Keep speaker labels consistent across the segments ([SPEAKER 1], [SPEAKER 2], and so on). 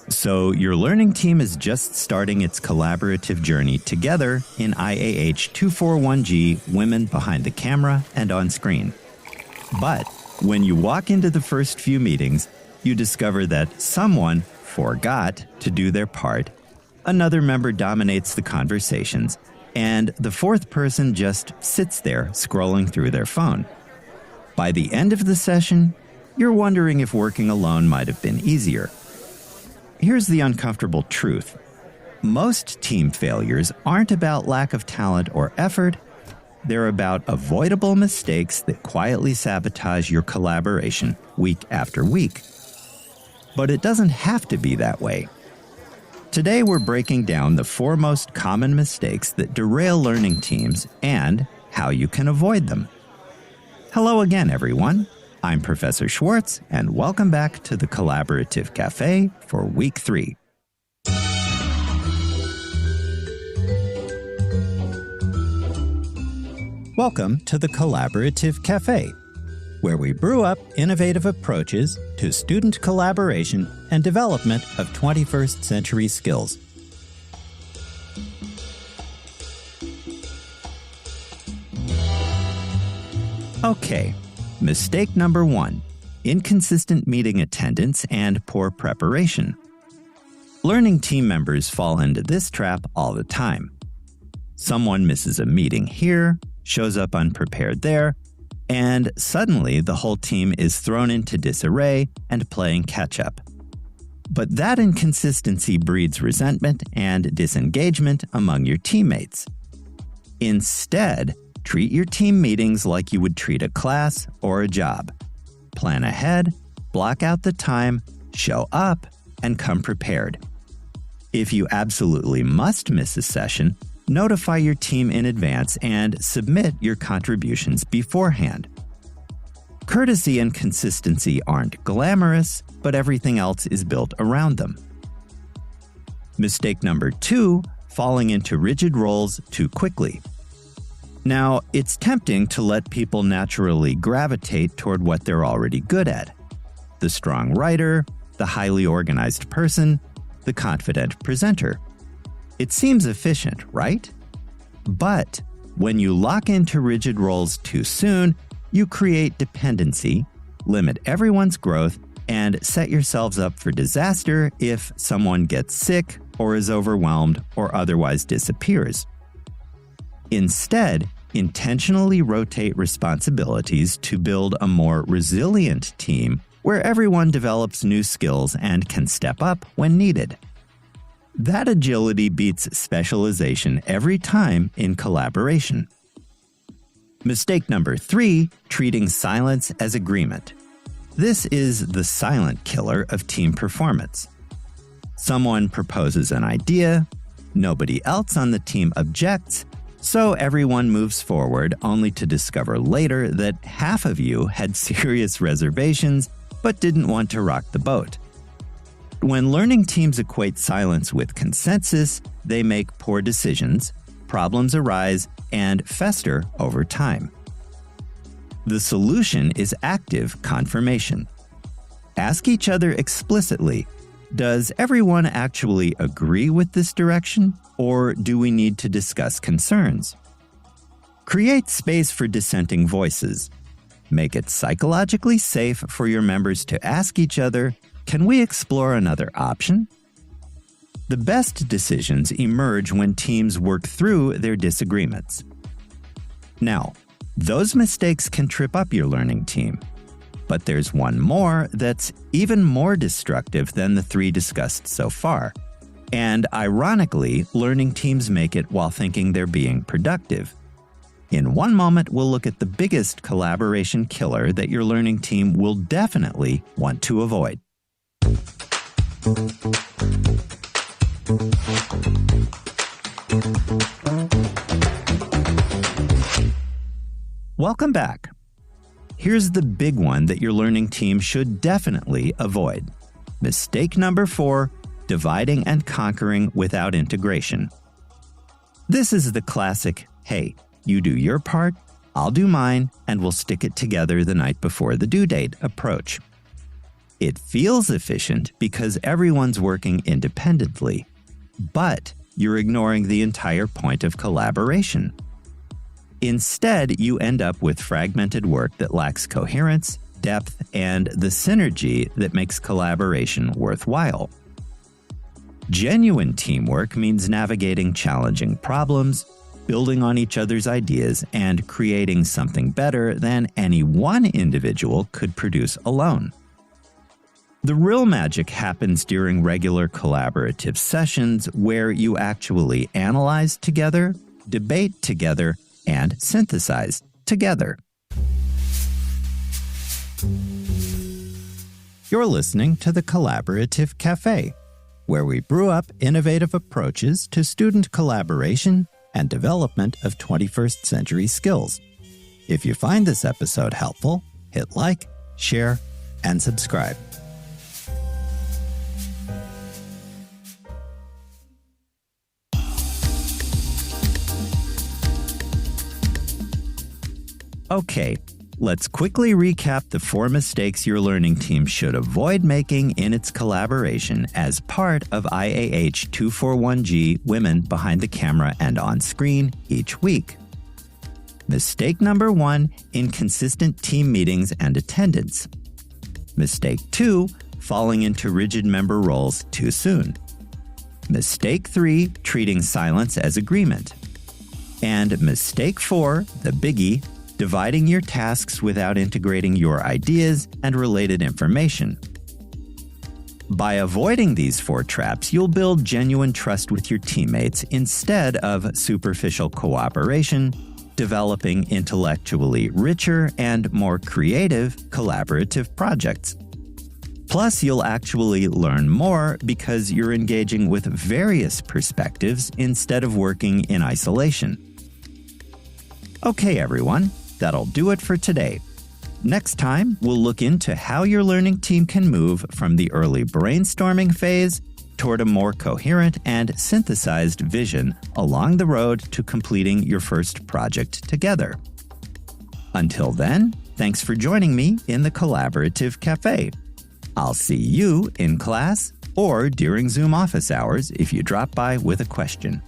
[SPEAKER 1] So your learning team is just starting its collaborative journey together in IAH 241G Women Behind the Camera and on Screen. But when you walk into the first few meetings, you discover that someone forgot to do their part, another member dominates the conversations, and the fourth person just sits there scrolling through their phone. By the end of the session, you're wondering if working alone might have been easier. Here's the uncomfortable truth. Most team failures aren't about lack of talent or effort. They're about avoidable mistakes that quietly sabotage your collaboration week after week. But it doesn't have to be that way. Today we're breaking down the 4 most common mistakes that derail learning teams and how you can avoid them. Hello again, everyone. I'm Professor Schwartz, and welcome back to the Collaborative Café for Week 3. Welcome to the Collaborative Café, where we brew up innovative approaches to student collaboration and development of 21st century skills. Okay. Mistake number 1, inconsistent meeting attendance and poor preparation. Learning team members fall into this trap all the time. Someone misses a meeting here, shows up unprepared there, and suddenly the whole team is thrown into disarray and playing catch-up. But that inconsistency breeds resentment and disengagement among your teammates. Instead, treat your team meetings like you would treat a class or a job. Plan ahead, block out the time, show up, and come prepared. If you absolutely must miss a session, notify your team in advance and submit your contributions beforehand. Courtesy and consistency aren't glamorous, but everything else is built around them. Mistake number 2, falling into rigid roles too quickly. Now, it's tempting to let people naturally gravitate toward what they're already good at. The strong writer, the highly organized person, the confident presenter. It seems efficient, right? But when you lock into rigid roles too soon, you create dependency, limit everyone's growth, and set yourselves up for disaster if someone gets sick or is overwhelmed or otherwise disappears. Instead, intentionally rotate responsibilities to build a more resilient team where everyone develops new skills and can step up when needed. That agility beats specialization every time in collaboration. Mistake number 3, treating silence as agreement. This is the silent killer of team performance. Someone proposes an idea, nobody else on the team objects, so everyone moves forward only to discover later that half of you had serious reservations but didn't want to rock the boat. When learning teams equate silence with consensus, they make poor decisions, problems arise, and fester over time. The solution is active confirmation. Ask each other explicitly, does everyone actually agree with this direction, or do we need to discuss concerns? Create space for dissenting voices. Make it psychologically safe for your members to ask each other, can we explore another option? The best decisions emerge when teams work through their disagreements. Now, those mistakes can trip up your learning team. But there's one more that's even more destructive than the 3 discussed so far. And ironically, learning teams make it while thinking they're being productive. In one moment, we'll look at the biggest collaboration killer that your learning team will definitely want to avoid. Welcome back. Here's the big one that your learning team should definitely avoid. Mistake number 4, dividing and conquering without integration. This is the classic, hey, you do your part, I'll do mine, and we'll stick it together the night before the due date approach. It feels efficient because everyone's working independently, but you're ignoring the entire point of collaboration. Instead, you end up with fragmented work that lacks coherence, depth, and the synergy that makes collaboration worthwhile. Genuine teamwork means navigating challenging problems, building on each other's ideas, and creating something better than any one individual could produce alone. The real magic happens during regular collaborative sessions where you actually analyze together, debate together, and synthesize together. You're listening to the Collaborative Café, where we brew up innovative approaches to student collaboration and development of 21st century skills. If you find this episode helpful, hit like, share, and subscribe. Okay, let's quickly recap the 4 mistakes your learning team should avoid making in its collaboration as part of IAH 241G Women Behind the Camera and On Screen each week. Mistake number 1, inconsistent team meetings and attendance. Mistake 2, falling into rigid member roles too soon. Mistake 3, treating silence as agreement. And mistake 4, the biggie, dividing your tasks without integrating your ideas and related information. By avoiding these 4 traps, you'll build genuine trust with your teammates instead of superficial cooperation, developing intellectually richer and more creative collaborative projects. Plus, you'll actually learn more because you're engaging with various perspectives instead of working in isolation. Okay, everyone. That'll do it for today. Next time, we'll look into how your learning team can move from the early brainstorming phase toward a more coherent and synthesized vision along the road to completing your first project together. Until then, thanks for joining me in the Collaborative Café. I'll see you in class or during Zoom office hours if you drop by with a question.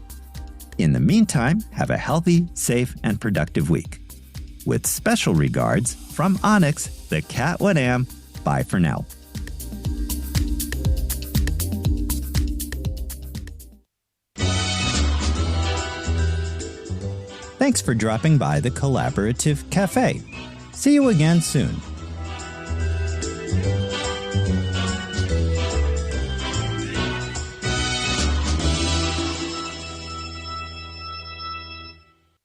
[SPEAKER 1] In the meantime, have a healthy, safe, and productive week. With special regards from Onyx, the Cat What Am. Bye for now. Thanks for dropping by the Collaborative Café. See you again soon.